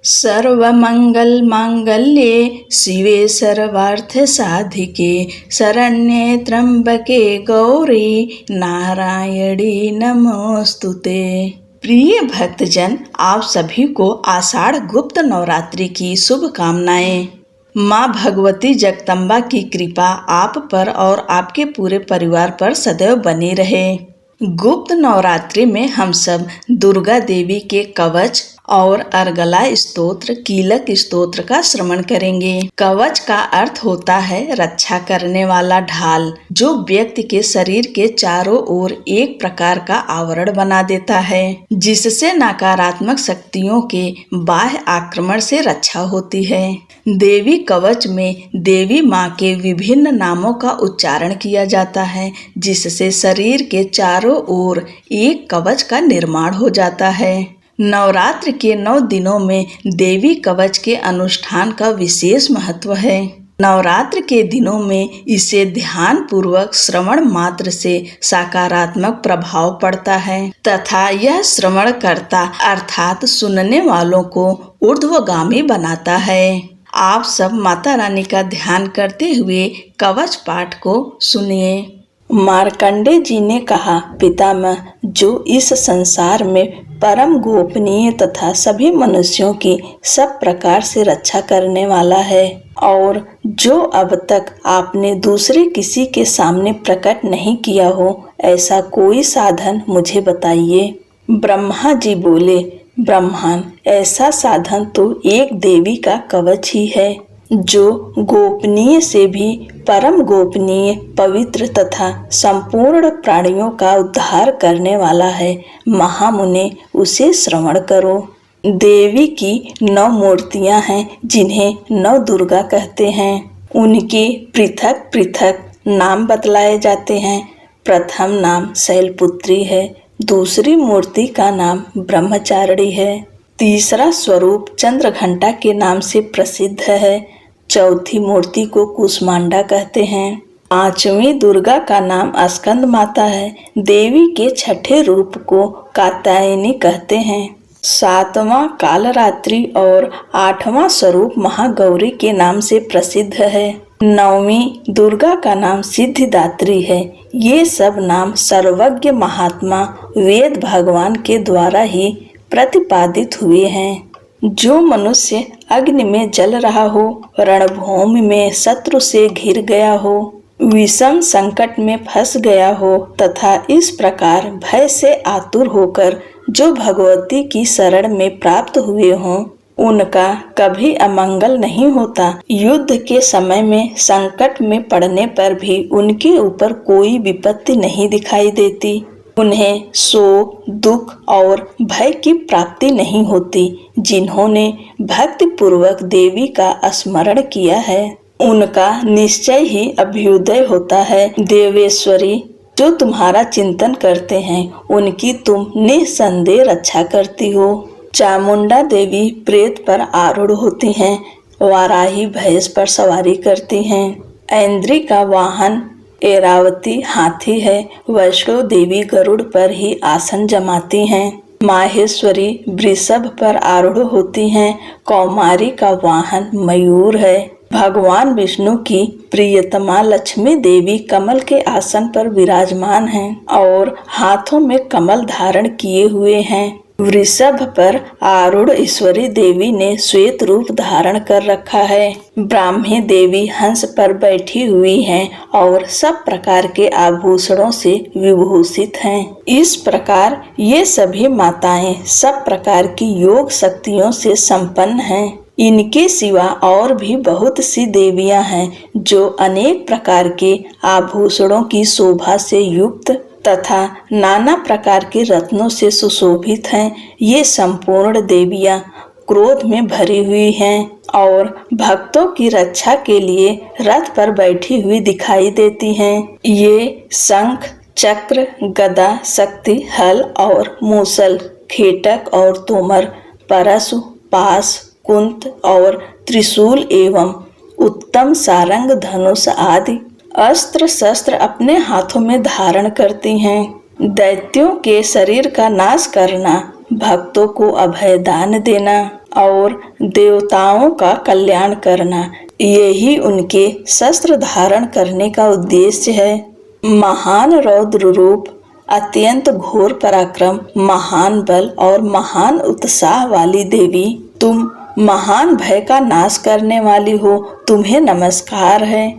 सर्वमंगल मांगल्ये शिवे सर्वार्थ साधिके शरण्ये त्र्यंबके गौरी नारायणी नमोस्तुते। प्रिय भक्तजन, आप सभी को आषाढ़ गुप्त नवरात्रि की शुभकामनाएं। माँ भगवती जगदम्बा की कृपा आप पर और आपके पूरे परिवार पर सदैव बनी रहे। गुप्त नवरात्रि में हम सब दुर्गा देवी के कवच और अर्गला स्तोत्र, कीलक स्तोत्र का श्रवण करेंगे। कवच का अर्थ होता है रक्षा करने वाला ढाल, जो व्यक्ति के शरीर के चारों ओर एक प्रकार का आवरण बना देता है, जिससे नकारात्मक शक्तियों के बाह्य आक्रमण से रक्षा होती है। देवी कवच में देवी माँ के विभिन्न नामों का उच्चारण किया जाता है, जिससे शरीर के चारों ओर एक कवच का निर्माण हो जाता है। नवरात्र के 9 दिनों में देवी कवच के अनुष्ठान का विशेष महत्व है। नवरात्र के दिनों में इसे ध्यान पूर्वक श्रवण मात्र से सकारात्मक प्रभाव पड़ता है तथा यह श्रवणकर्ता अर्थात सुनने वालों को ऊर्ध्वगामी बनाता है। आप सब माता रानी का ध्यान करते हुए कवच पाठ को सुनिए। मार्कंडे जी ने कहा, पितामह, जो इस संसार में परम गोपनीय तथा सभी मनुष्यों की सब प्रकार से रक्षा करने वाला है और जो अब तक आपने दूसरे किसी के सामने प्रकट नहीं किया हो, ऐसा कोई साधन मुझे बताइए। ब्रह्मा जी बोले, ब्रह्मन, ऐसा साधन तो एक देवी का कवच ही है, जो गोपनीय से भी परम गोपनीय, पवित्र तथा संपूर्ण प्राणियों का उद्धार करने वाला है। महामुने, उसे श्रवण करो। देवी की 9 मूर्तियां हैं, जिन्हें 9 दुर्गा कहते हैं। उनके पृथक पृथक नाम बतलाए जाते हैं। प्रथम नाम शैलपुत्री है, दूसरी मूर्ति का नाम ब्रह्मचारिणी है, तीसरा स्वरूप चंद्रघंटा के नाम से प्रसिद्ध है, चौथी मूर्ति को कुष्मांडा कहते हैं, पांचवी दुर्गा का नाम स्कंद माता है, देवी के छठे रूप को कात्यायनी कहते हैं, सातवां कालरात्रि और 8वां स्वरूप महागौरी के नाम से प्रसिद्ध है, 9वीं दुर्गा का नाम सिद्धिदात्री है। ये सब नाम सर्वज्ञ महात्मा वेद भगवान के द्वारा ही प्रतिपादित हुए हैं। जो मनुष्य अग्नि में जल रहा हो, रणभूमि में शत्रु से घिर गया हो, विषम संकट में फंस गया हो तथा इस प्रकार भय से आतुर होकर जो भगवती की शरण में प्राप्त हुए हों, उनका कभी अमंगल नहीं होता। युद्ध के समय में संकट में पड़ने पर भी उनके ऊपर कोई विपत्ति नहीं दिखाई देती। उन्हें शोक, दुख और भय की प्राप्ति नहीं होती। जिन्होंने भक्ति पूर्वक देवी का स्मरण किया है, उनका निश्चय ही अभ्युदय होता है। देवेश्वरी, जो तुम्हारा चिंतन करते हैं, उनकी तुम निसंदेह रक्षा करती हो। चामुंडा देवी प्रेत पर आरूढ़ होती हैं, वाराही भैंस पर सवारी करती हैं, ऐन्द्री का वाहन ऐरावती हाथी है, वैष्णो देवी गरुड़ पर ही आसन जमाती हैं, माहेश्वरी वृषभ पर आरूढ़ होती हैं, कौमारी का वाहन मयूर है, भगवान विष्णु की प्रियतमा लक्ष्मी देवी कमल के आसन पर विराजमान हैं और हाथों में कमल धारण किए हुए हैं। वृषभ पर आरूढ़ ईश्वरी देवी ने श्वेत रूप धारण कर रखा है। ब्राह्मी देवी हंस पर बैठी हुई हैं और सब प्रकार के आभूषणों से विभूषित हैं। इस प्रकार ये सभी माताएं सब प्रकार की योग शक्तियों से संपन्न हैं। इनके सिवा और भी बहुत सी देवियां हैं, जो अनेक प्रकार के आभूषणों की शोभा से युक्त तथा नाना प्रकार के रत्नों से सुशोभित हैं। ये संपूर्ण देवियां क्रोध में भरी हुई हैं और भक्तों की रक्षा के लिए रथ पर बैठी हुई दिखाई देती हैं। ये शंख, चक्र, गदा, शक्ति, हल और मूसल, खेटक और तोमर, परशु, पास, कुंत और त्रिशूल एवं उत्तम सारंग, धनुष आदि अस्त्र शस्त्र अपने हाथों में धारण करती हैं। दैत्यों के शरीर का नाश करना, भक्तों को अभय दान देना और देवताओं का कल्याण करना, यही उनके शस्त्र धारण करने का उद्देश्य है। महान रौद्र रूप, अत्यंत घोर पराक्रम, महान बल और महान उत्साह वाली देवी, तुम महान भय का नाश करने वाली हो, तुम्हें नमस्कार है।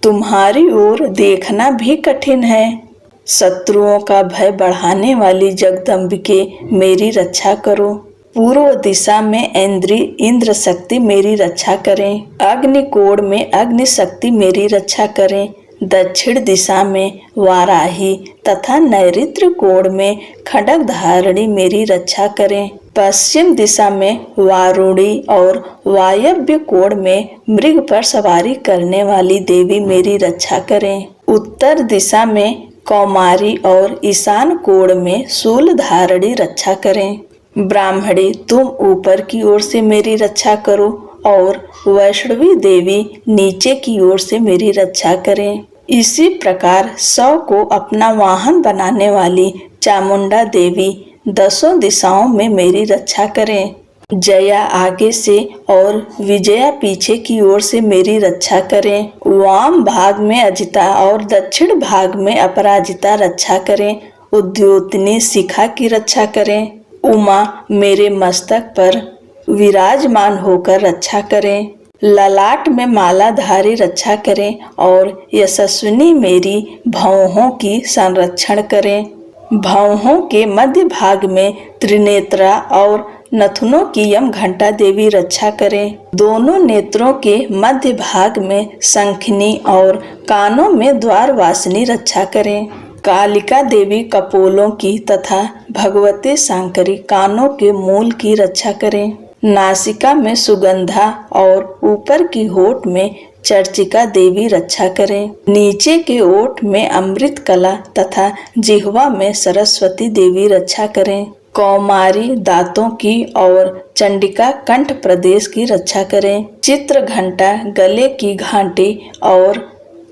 तुम्हारी ओर देखना भी कठिन है। शत्रुओं का भय बढ़ाने वाली जगदम्बिके, मेरी रक्षा करो। पूर्व दिशा में इंद्र शक्ति मेरी रक्षा करें। अग्निकोण में अग्नि शक्ति मेरी रक्षा करें। दक्षिण दिशा में वाराही तथा नैऋत्य कोण में खड्ग धारिणी मेरी रक्षा करें। पश्चिम दिशा में वारुणी और वायव्य कोण में मृग पर सवारी करने वाली देवी मेरी रक्षा करें। उत्तर दिशा में कौमारी और ईशान कोण में शूल धारिणी रक्षा करें। ब्राह्मणी, तुम ऊपर की ओर से मेरी रक्षा करो और वैष्णवी देवी नीचे की ओर से मेरी रक्षा करें। इसी प्रकार 100 को अपना वाहन बनाने वाली चामुंडा देवी 10 दिशाओं में मेरी रक्षा करें। जया आगे से और विजया पीछे की ओर से मेरी रक्षा करें। वाम भाग में अजिता और दक्षिण भाग में अपराजिता रक्षा करें। उद्योतनी शिखा की रक्षा करें। उमा मेरे मस्तक पर विराजमान होकर रक्षा करें। ललाट में मालाधारी रक्षा करें और यशस्विनी मेरी भौहों की संरक्षण करें। भौहों के मध्य भाग में त्रिनेत्रा और नथुनों की यम घंटा देवी रक्षा करें। दोनों नेत्रों के मध्य भाग में शंखिनी और कानों में द्वारवासिनी रक्षा करें। कालिका देवी कपोलों की तथा भगवती शंकरी कानों के मूल की रक्षा करें। नासिका में सुगंधा और ऊपर की होठ में चर्चिका देवी रक्षा करें। नीचे के ओठ में अमृत कला तथा जिह्वा में सरस्वती देवी रक्षा करें। कौमारी दांतों की और चंडिका कंठ प्रदेश की रक्षा करें। चित्र घंटा गले की घंटी और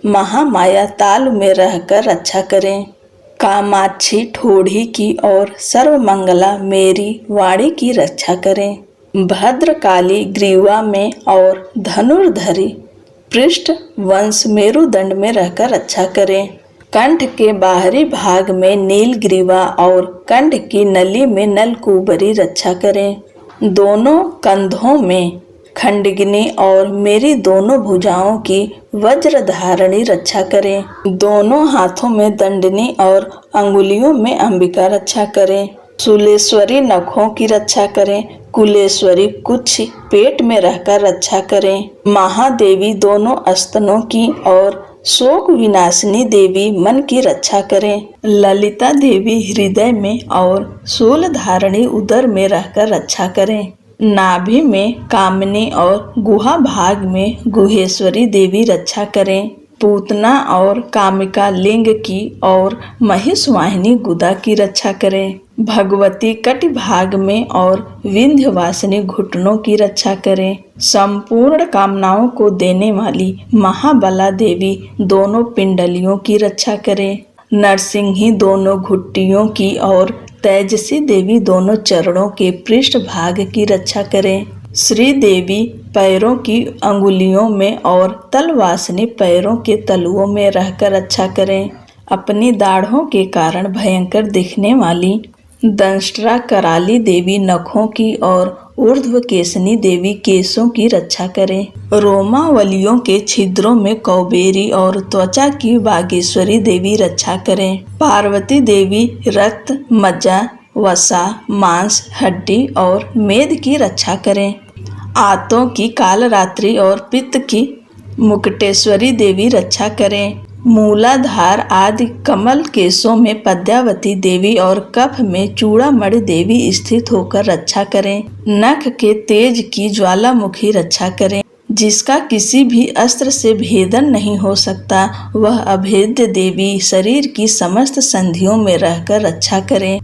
महामाया ताल में रहकर रक्षा करें। कामाक्षी ठोड़ी की और सर्वमंगला मेरी वाणी की रक्षा करें। भद्रकाली ग्रीवा में और धनुर्धरी पृष्ठ वंश मेरुदंड में रहकर रक्षा करें। कंठ के बाहरी भाग में नील ग्रीवा और कंठ की नली में नलकूबरी रक्षा करें। दोनों कंधों में खंडगिनी और मेरी दोनों भुजाओं की वज्र धारणी रक्षा करें। दोनों हाथों में दंडनी और अंगुलियों में अंबिका रक्षा करें। शूलेश्वरी नखों की रक्षा करें। कुलेश्वरी कुछ पेट में रहकर रक्षा करें। महादेवी दोनों स्तनों की और शोक विनाशिनी देवी मन की रक्षा करें। ललिता देवी हृदय में और शूल धारणी उदर में रहकर रक्षा करें। नाभि में कामिनी और गुहा भाग में गुहेश्वरी देवी रक्षा करें। पूतना और कामिका लिंग की और महिषवाहिनी गुदा की रक्षा करें। भगवती कटि भाग में और विंध्यवासिनी घुटनों की रक्षा करें। संपूर्ण कामनाओं को देने वाली महाबला देवी दोनों पिंडलियों की रक्षा करें। नरसिंही दोनों घुट्टियों की और तेजसी देवी दोनों चरणों के पृष्ठ भाग की रक्षा करें। श्री देवी पैरों की अंगुलियों में और तलवासिनी पैरों के तलुओं में रहकर रक्षा करें। अपनी दाढ़ों के कारण भयंकर दिखने वाली दंष्ट्रा कराली देवी नखों की और ऊर्ध्व केसनी देवी केसों की रक्षा करें। रोमावलियों के छिद्रों में कौबेरी और त्वचा की बागेश्वरी देवी रक्षा करें। पार्वती देवी रक्त, मज्जा, वसा, मांस, हड्डी और मेद की रक्षा करें। आंतों की कालरात्रि और पित्त की मुकुटेश्वरी देवी रक्षा करें। मूलाधार आदि कमल केशों में पद्यावती देवी और कफ में चूड़ामणि देवी स्थित होकर रक्षा करें। नख के तेज की ज्वालामुखी रक्षा करें। जिसका किसी भी अस्त्र से भेदन नहीं हो सकता, वह अभेद्य देवी शरीर की समस्त संधियों में रहकर रक्षा करें।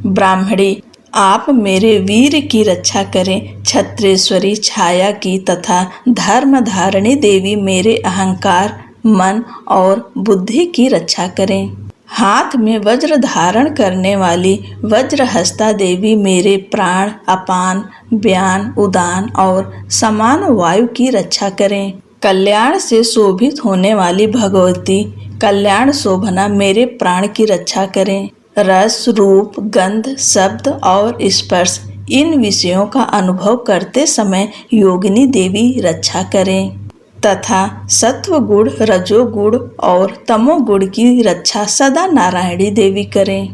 ब्राह्मणी, आप मेरे वीर की रक्षा करें। छत्रेश्वरी छाया की तथा धर्म धारिणी देवी मेरे अहंकार, मन और बुद्धि की रक्षा करें। हाथ में वज्र धारण करने वाली वज्रहस्ता देवी मेरे प्राण, अपान, व्यान, उदान और समान वायु की रक्षा करें। कल्याण से शोभित होने वाली भगवती कल्याण शोभना मेरे प्राण की रक्षा करें। रस, रूप, गंध, शब्द और स्पर्श इन विषयों का अनुभव करते समय योगिनी देवी रक्षा करें तथा सत्व गुण, रजोगुण और तमोगुण की रक्षा सदा नारायणी देवी करें।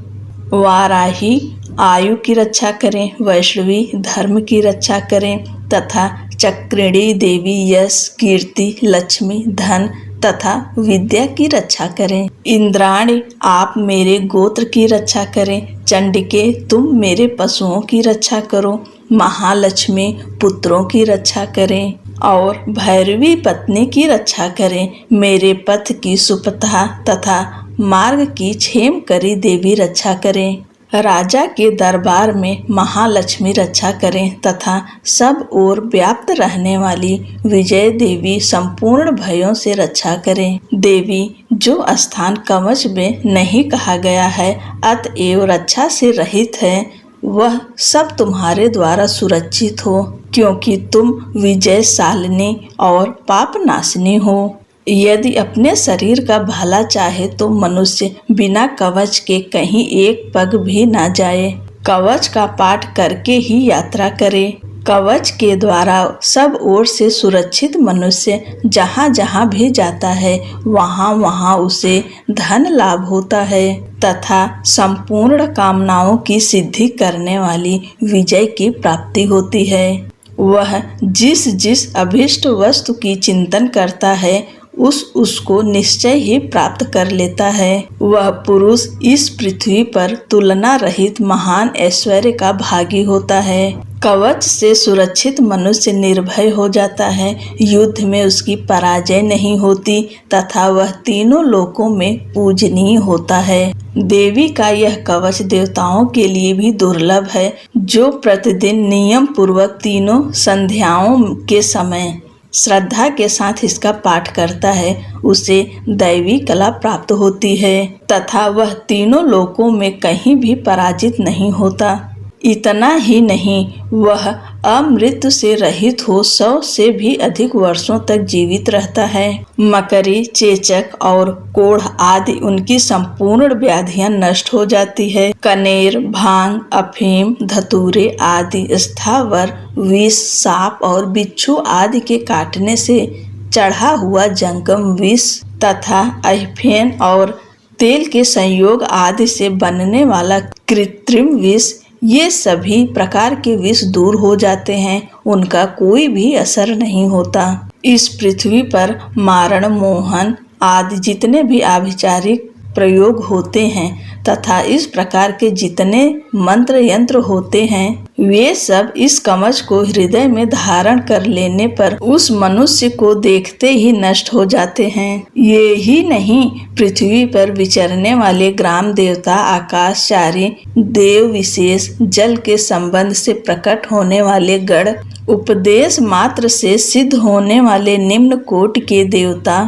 वाराही आयु की रक्षा करें, वैष्णवी धर्म की रक्षा करें तथा चक्रिणी देवी यश, कीर्ति, लक्ष्मी, धन तथा विद्या की रक्षा करें। इंद्राणी आप मेरे गोत्र की रक्षा करें। चंडिके तुम मेरे पशुओं की रक्षा करो। महालक्ष्मी पुत्रों की रक्षा करें और भैरवी पत्नी की रक्षा करें। मेरे पथ की सुपथा तथा मार्ग की क्षेम करी देवी रक्षा करें। राजा के दरबार में महालक्ष्मी रक्षा करें तथा सब ओर व्याप्त रहने वाली विजय देवी संपूर्ण भयों से रक्षा करें। देवी जो स्थान कवच में नहीं कहा गया है अतएव रक्षा से रहित है, वह सब तुम्हारे द्वारा सुरक्षित हो, क्योंकि तुम विजयशालिनी और पापनाशिनी हो। यदि अपने शरीर का भला चाहे तो मनुष्य बिना कवच के कहीं एक पग भी ना जाए। कवच का पाठ करके ही यात्रा करे। कवच के द्वारा सब ओर से सुरक्षित मनुष्य जहाँ जहाँ भी जाता है वहाँ वहाँ उसे धन लाभ होता है तथा संपूर्ण कामनाओं की सिद्धि करने वाली विजय की प्राप्ति होती है। वह जिस जिस अभीष्ट वस्तु की चिंतन करता है उसको निश्चय ही प्राप्त कर लेता है। वह पुरुष इस पृथ्वी पर तुलना रहित महान ऐश्वर्य का भागी होता है। कवच से सुरक्षित मनुष्य निर्भय हो जाता है। युद्ध में उसकी पराजय नहीं होती तथा वह तीनों लोकों में पूजनीय होता है। देवी का यह कवच देवताओं के लिए भी दुर्लभ है। जो प्रतिदिन नियम पूर्वक तीनों संध्याओं के समय श्रद्धा के साथ इसका पाठ करता है उसे दैवी कला प्राप्त होती है तथा वह तीनों लोकों में कहीं भी पराजित नहीं होता। इतना ही नहीं, वह अमृत्यु से रहित हो 100 से भी अधिक वर्षों तक जीवित रहता है। मकरी, चेचक और कोढ़ आदि उनकी संपूर्ण व्याधियां नष्ट हो जाती है। कनेर, भांग, अफीम, धतूरे आदि स्थावर विष, सांप और बिच्छू आदि के काटने से चढ़ा हुआ जंगम विष तथा अहिफेन और तेल के संयोग आदि से बनने वाला कृत्रिम विष, ये सभी प्रकार के विष दूर हो जाते हैं, उनका कोई भी असर नहीं होता। इस पृथ्वी पर मारण, मोहन आदि जितने भी आभिचारिक प्रयोग होते हैं तथा इस प्रकार के जितने मंत्र यंत्र होते हैं वे सब इस कवच को हृदय में धारण कर लेने पर उस मनुष्य को देखते ही नष्ट हो जाते हैं। ये ही नहीं, पृथ्वी पर विचरने वाले ग्राम देवता, आकाशचारी देव विशेष, जल के संबंध से प्रकट होने वाले गण, उपदेश मात्र से सिद्ध होने वाले निम्न कोटि के देवता,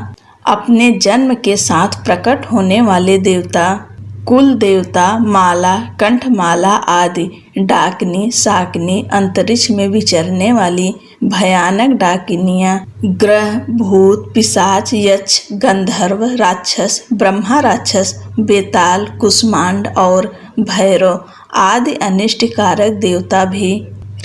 अपने जन्म के साथ प्रकट होने वाले देवता, कुल देवता, माला, कंठमाला आदि, डाकिनी, शाकिनी, अंतरिक्ष में विचरने वाली भयानक डाकिनियां, ग्रह, भूत, पिशाच, यक्ष, गंधर्व, राक्षस, ब्रह्मा राक्षस, बेताल, कुष्मांड और भैरव आदि अनिष्टकारक देवता भी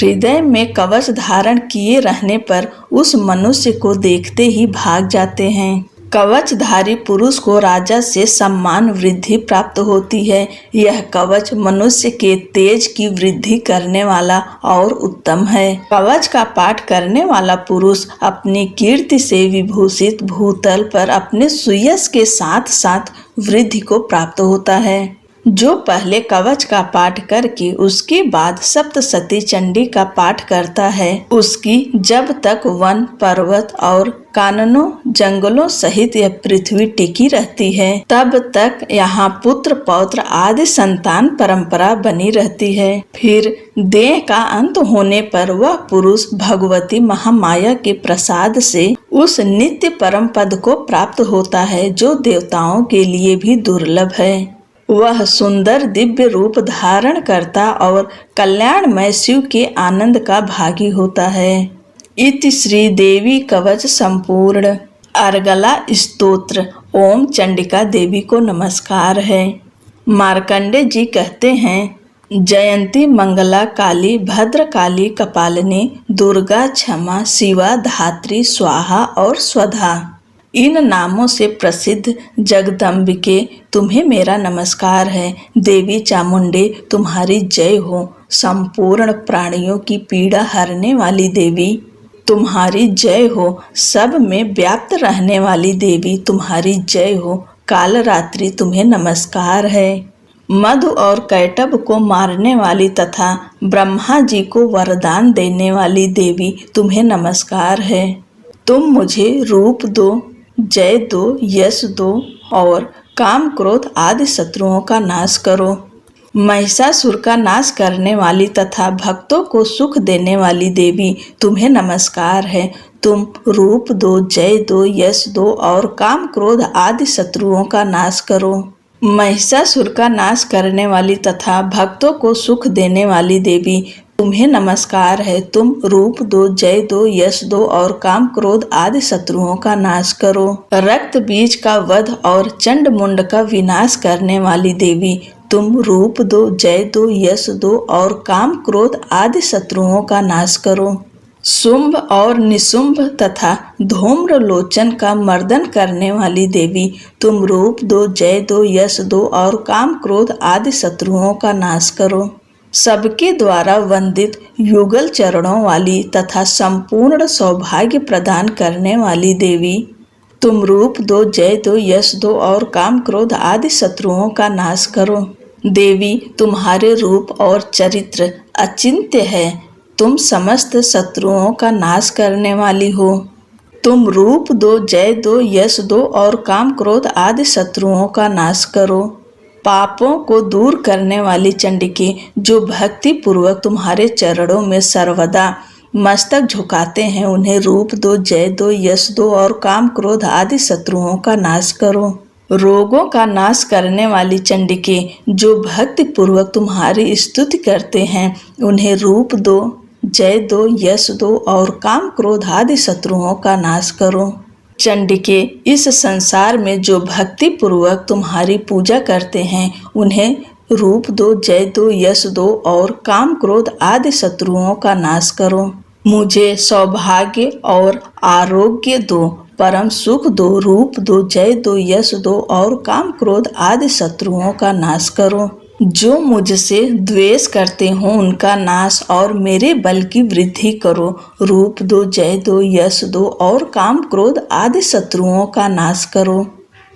हृदय में कवच धारण किए रहने पर उस मनुष्य को देखते ही भाग जाते हैं। कवचधारी पुरुष को राजा से सम्मान वृद्धि प्राप्त होती है। यह कवच मनुष्य के तेज की वृद्धि करने वाला और उत्तम है। कवच का पाठ करने वाला पुरुष अपनी कीर्ति से विभूषित भूतल पर अपने सुयश के साथ साथ वृद्धि को प्राप्त होता है। जो पहले कवच का पाठ करके उसके बाद सप्तशती चंडी का पाठ करता है, उसकी जब तक वन, पर्वत और काननों, जंगलों सहित यह पृथ्वी टिकी रहती है, तब तक यहाँ पुत्र, पौत्र आदि संतान परंपरा बनी रहती है। फिर देह का अंत होने पर वह पुरुष भगवती महामाया के प्रसाद से उस नित्य परम पद को प्राप्त होता है जो देवताओं के लिए भी दुर्लभ है। वह सुंदर दिव्य रूप धारण करता और कल्याणमय शिव के आनंद का भागी होता है। इति श्री देवी कवच संपूर्ण। अर्गला स्तोत्र। ओम चंडिका देवी को नमस्कार है। मार्कंडे जी कहते हैं, जयंती मंगला काली भद्र काली कपालिनी दुर्गा क्षमा शिवा धात्री स्वाहा और स्वधा, इन नामों से प्रसिद्ध जगदम्बिके तुम्हें मेरा नमस्कार है। देवी चामुंडे तुम्हारी जय हो। संपूर्ण प्राणियों की पीड़ा हरने वाली देवी तुम्हारी जय हो। सब में व्याप्त रहने वाली देवी तुम्हारी जय हो। कालरात्रि तुम्हें नमस्कार है। मधु और कैटभ को मारने वाली तथा ब्रह्मा जी को वरदान देने वाली देवी तुम्हें नमस्कार है। तुम मुझे रूप दो, जय दो, यश दो और काम क्रोध आदि शत्रुओं का नाश करो। महिषासुर का नाश करने वाली तथा भक्तों को सुख देने वाली देवी तुम्हें नमस्कार है। तुम रूप दो, जय दो, यश दो और काम क्रोध आदि शत्रुओं का नाश करो। महिषासुर का नाश करने वाली तथा भक्तों को सुख देने वाली देवी तुम्हें नमस्कार है। तुम रूप दो, जय दो, यश दो और काम क्रोध आदि शत्रुओं का नाश करो। रक्त बीज का वध और चंड मुंड का विनाश करने वाली देवी तुम रूप दो, जय दो, यश दो और काम क्रोध आदि शत्रुओं का नाश करो। शुंभ और निशुंभ तथा धूम्र लोचन का मर्दन करने वाली देवी तुम रूप दो, जय दो, यश दो और काम क्रोध आदि शत्रुओं का नाश करो। सबके द्वारा वंदित युगल चरणों वाली तथा संपूर्ण सौभाग्य प्रदान करने वाली देवी तुम रूप दो, जय दो, यश दो और काम क्रोध आदि शत्रुओं का नाश करो। देवी तुम्हारे रूप और चरित्र अचिंत्य है। तुम समस्त शत्रुओं का नाश करने वाली हो। तुम रूप दो, जय दो, यश दो और काम क्रोध आदि शत्रुओं का नाश करो। पापों को दूर करने वाली चंडिके जो भक्ति पूर्वक तुम्हारे चरणों में सर्वदा मस्तक झुकाते हैं, उन्हें रूप दो, जय दो, यश दो और काम क्रोध आदि शत्रुओं का नाश करो। रोगों का नाश करने वाली चंडिके जो भक्ति पूर्वक तुम्हारी स्तुति करते हैं, उन्हें रूप दो, जय दो, यश दो और काम क्रोध आदि शत्रुओं का नाश करो। चंडिके इस संसार में जो भक्ति पूर्वक तुम्हारी पूजा करते हैं, उन्हें रूप दो, जय दो, यश दो और काम क्रोध आदि शत्रुओं का नाश करो। मुझे सौभाग्य और आरोग्य दो, परम सुख दो, रूप दो, जय दो, यश दो और काम क्रोध आदि शत्रुओं का नाश करो। जो मुझसे द्वेष करते हो उनका नाश और मेरे बल की वृद्धि करो। रूप दो, जय दो, यश दो और काम क्रोध आदि शत्रुओं का नाश करो।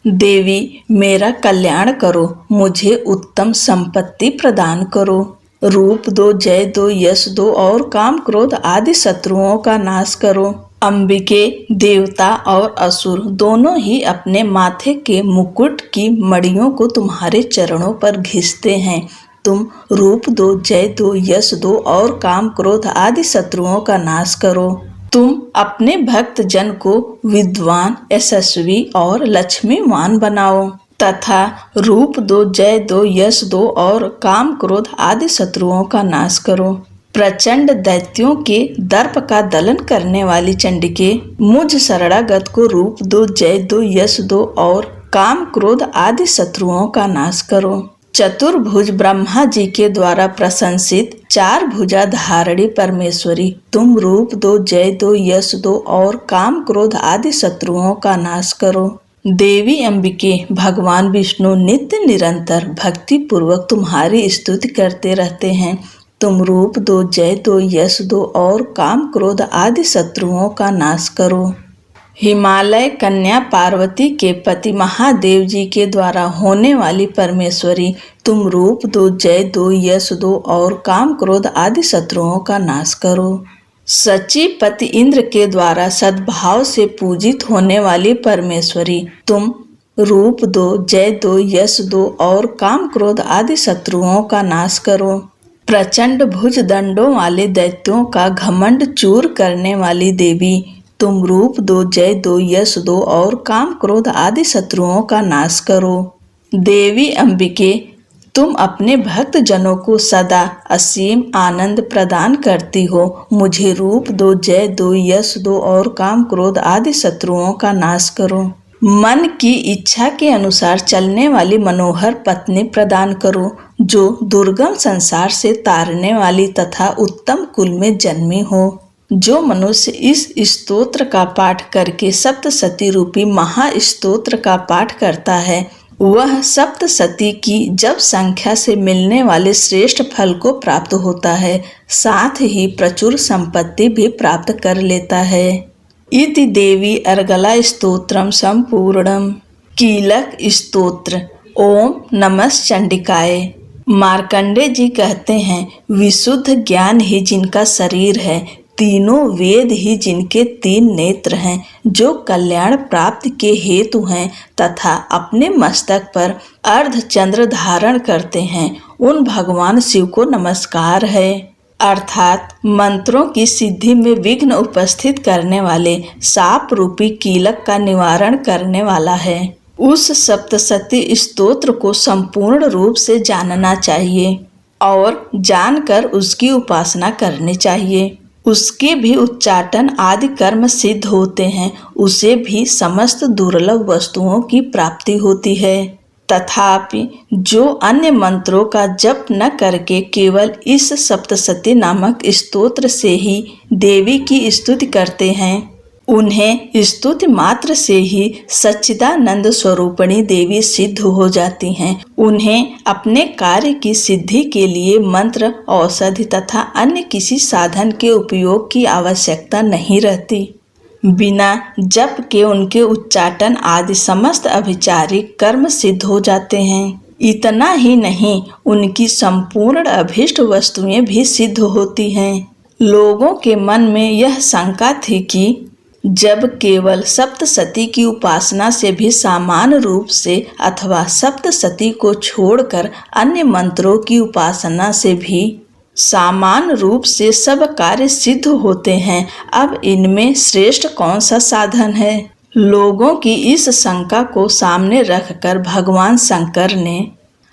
देवी मेरा कल्याण करो, मुझे उत्तम संपत्ति प्रदान करो। रूप दो, जय दो, यश दो और काम क्रोध आदि शत्रुओं का नाश करो। अंबिके देवता और असुर दोनों ही अपने माथे के मुकुट की मड़ियों को तुम्हारे चरणों पर घिसते हैं। तुम रूप दो, जय दो, यश दो और काम क्रोध आदि शत्रुओं का नाश करो। तुम अपने भक्त जन को विद्वान, यशस्वी और लक्ष्मीवान बनाओ तथा रूप दो, जय दो, यश दो और काम क्रोध आदि शत्रुओं का नाश करो। प्रचंड दैत्यों के दर्प का दलन करने वाली चंडिके मुझ शरणागत को रूप दो, जय दो, यश दो और काम क्रोध आदि शत्रुओं का नाश करो। चतुर्भुज ब्रह्मा जी के द्वारा प्रशंसित चार भुजा धारणी परमेश्वरी तुम रूप दो, जय दो, यश दो और काम क्रोध आदि शत्रुओं का नाश करो। देवी अंबिके भगवान विष्णु नित्य निरंतर भक्ति पूर्वक तुम्हारी स्तुति करते रहते हैं। तुम रूप दो, जय दो, यश दो और काम क्रोध आदि शत्रुओं का नाश करो। हिमालय कन्या पार्वती के पति महादेव जी के द्वारा होने वाली परमेश्वरी तुम रूप दो, जय दो, यश दो और काम क्रोध आदि शत्रुओं का नाश करो। सची पति इंद्र के द्वारा सद्भाव से पूजित होने वाली परमेश्वरी तुम रूप दो, जय दो, यश दो और काम क्रोध आदि शत्रुओं का नाश करो। प्रचंड भुज दंडों वाले दैत्यों का घमंड चूर करने वाली देवी तुम रूप दो, जय दो, यश दो और काम क्रोध आदि शत्रुओं का नाश करो। देवी अंबिके, तुम अपने भक्त जनों को सदा असीम आनंद प्रदान करती हो। मुझे रूप दो, जय दो, यश दो और काम क्रोध आदि शत्रुओं का नाश करो। मन की इच्छा के अनुसार चलने वाली मनोहर पत्नी प्रदान करो, जो दुर्गम संसार से तारने वाली तथा उत्तम कुल में जन्मी हो। जो मनुष्य इस स्तोत्र का पाठ करके सप्तसती रूपी महास्तोत्र का पाठ करता है, वह सप्तसती की जप संख्या से मिलने वाले श्रेष्ठ फल को प्राप्त होता है, साथ ही प्रचुर संपत्ति भी प्राप्त कर लेता है। इति देवी अर्गला स्तोत्रम संपूर्णम। कीलक स्तोत्र। ओम नमः चंडिकाय। मार्कंडे जी कहते हैं, विशुद्ध ज्ञान ही जिनका शरीर है, तीनों वेद ही जिनके तीन नेत्र हैं, जो कल्याण प्राप्ति के हेतु हैं तथा अपने मस्तक पर अर्धचंद्र धारण करते हैं, उन भगवान शिव को नमस्कार है। अर्थात मंत्रों की सिद्धि में विघ्न उपस्थित करने वाले साप रूपी कीलक का निवारण करने वाला है। उस सप्तसती स्तोत्र को संपूर्ण रूप से जानना चाहिए और जानकर उसकी उपासना करनी चाहिए। उसके भी उच्चाटन आदि कर्म सिद्ध होते हैं, उसे भी समस्त दुर्लभ वस्तुओं की प्राप्ति होती है। तथापि जो अन्य मंत्रों का जप न करके केवल इस सप्तसती नामक स्तोत्र से ही देवी की स्तुति करते हैं, उन्हें स्तुति मात्र से ही सच्चिदानंद स्वरूपिणी देवी सिद्ध हो जाती हैं। उन्हें अपने कार्य की सिद्धि के लिए मंत्र, औषधि तथा अन्य किसी साधन के उपयोग की आवश्यकता नहीं रहती। बिना जप के उनके उच्चाटन आदि समस्त अभिचारिक कर्म सिद्ध हो जाते हैं। इतना ही नहीं, उनकी संपूर्ण अभीष्ट वस्तुएं भी सिद्ध होती हैं। लोगों के मन में यह शंका थी कि जब केवल सप्तसती की उपासना से भी सामान्य रूप से अथवा सप्तसती को छोड़कर अन्य मंत्रों की उपासना से भी सामान्य रूप से सब कार्य सिद्ध होते हैं, अब इनमें श्रेष्ठ कौन सा साधन है? लोगों की इस शंका को सामने रखकर भगवान शंकर ने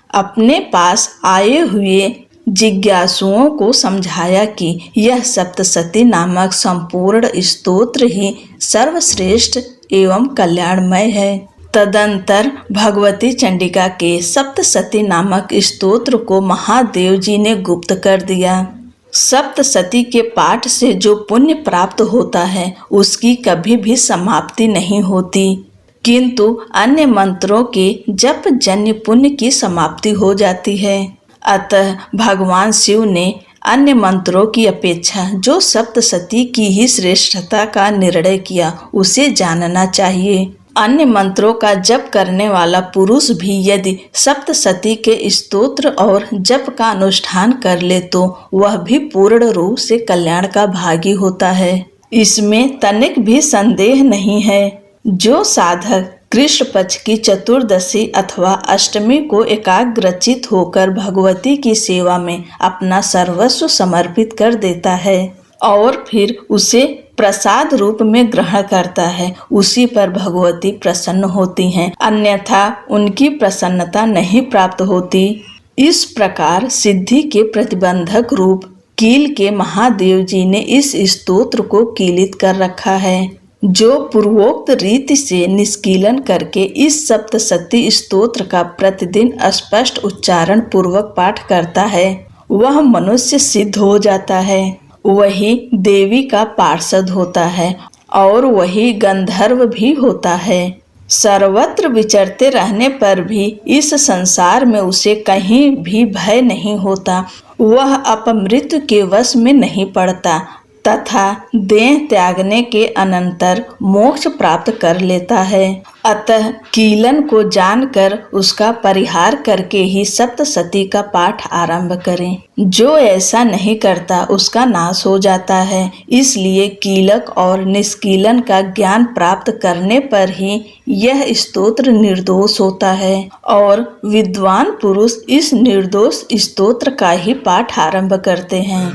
अपने पास आए हुए जिज्ञासुओं को समझाया कि यह सप्तसती नामक संपूर्ण स्तोत्र ही सर्वश्रेष्ठ एवं कल्याणमय है। तदंतर भगवती चंडिका के सप्तसती नामक स्तोत्र को महादेव जी ने गुप्त कर दिया। सप्तसती के पाठ से जो पुण्य प्राप्त होता है, उसकी कभी भी समाप्ति नहीं होती, किंतु अन्य मंत्रों के जप जन्य पुण्य की समाप्ति हो जाती है। अतः भगवान शिव ने अन्य मंत्रों की अपेक्षा जो सप्तसती की ही श्रेष्ठता का निर्णय किया, उसे जानना चाहिए। अन्य मंत्रों का जप करने वाला पुरुष भी यदि सप्तसती के स्तोत्र और जप का अनुष्ठान कर ले, तो वह भी पूर्ण रूप से कल्याण का भागी होता है। इसमें तनिक भी संदेह नहीं है। जो साधक कृष्ण पक्ष की चतुर्दशी अथवा अष्टमी को एकाग्रचित होकर भगवती की सेवा में अपना सर्वस्व समर्पित कर देता है और फिर उसे प्रसाद रूप में ग्रहण करता है, उसी पर भगवती प्रसन्न होती हैं, अन्यथा उनकी प्रसन्नता नहीं प्राप्त होती। इस प्रकार सिद्धि के प्रतिबंधक रूप कील के महादेव जी ने इस स्तोत्र को कीलित कर रखा है। जो पूर्वोक्त रीति से निष्कीलन करके इस सप्तसती स्तोत्र का प्रतिदिन स्पष्ट उच्चारण पूर्वक पाठ करता है, वह मनुष्य सिद्ध हो जाता है, वही देवी का पार्षद होता है और वही गंधर्व भी होता है। सर्वत्र विचरते रहने पर भी इस संसार में उसे कहीं भी भय नहीं होता, वह अपमृत्यु के वश में नहीं पड़ता तथा देह त्यागने के अनंतर मोक्ष प्राप्त कर लेता है। अतः कीलन को जानकर उसका परिहार करके ही सप्तसती का पाठ आरंभ करें। जो ऐसा नहीं करता उसका नाश हो जाता है। इसलिए कीलक और निष्कीलन का ज्ञान प्राप्त करने पर ही यह स्तोत्र निर्दोष होता है और विद्वान पुरुष इस निर्दोष स्तोत्र का ही पाठ आरंभ करते हैं।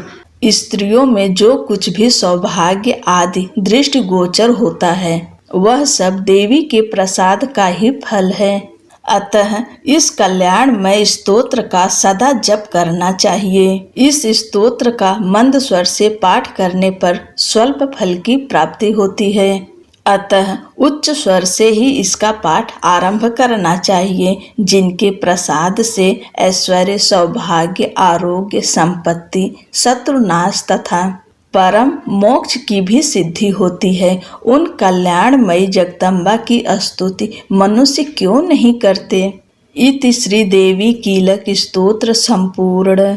स्त्रियों में जो कुछ भी सौभाग्य आदि दृष्टिगोचर होता है वह सब देवी के प्रसाद का ही फल है। अतः इस कल्याणमय स्तोत्र का सदा जप करना चाहिए। इस स्तोत्र का मंद स्वर से पाठ करने पर स्वल्प फल की प्राप्ति होती है। अतः उच्च स्वर से ही इसका पाठ आरंभ करना चाहिए, जिनके प्रसाद से ऐश्वर्य, सौभाग्य, आरोग्य, संपत्ति, शत्रुनाश तथा परम मोक्ष की भी सिद्धि होती है। उन कल्याणमयी जगदम्बा की स्तुति मनुष्य क्यों नहीं करते। इति श्री देवी कीलक स्तोत्र संपूर्ण।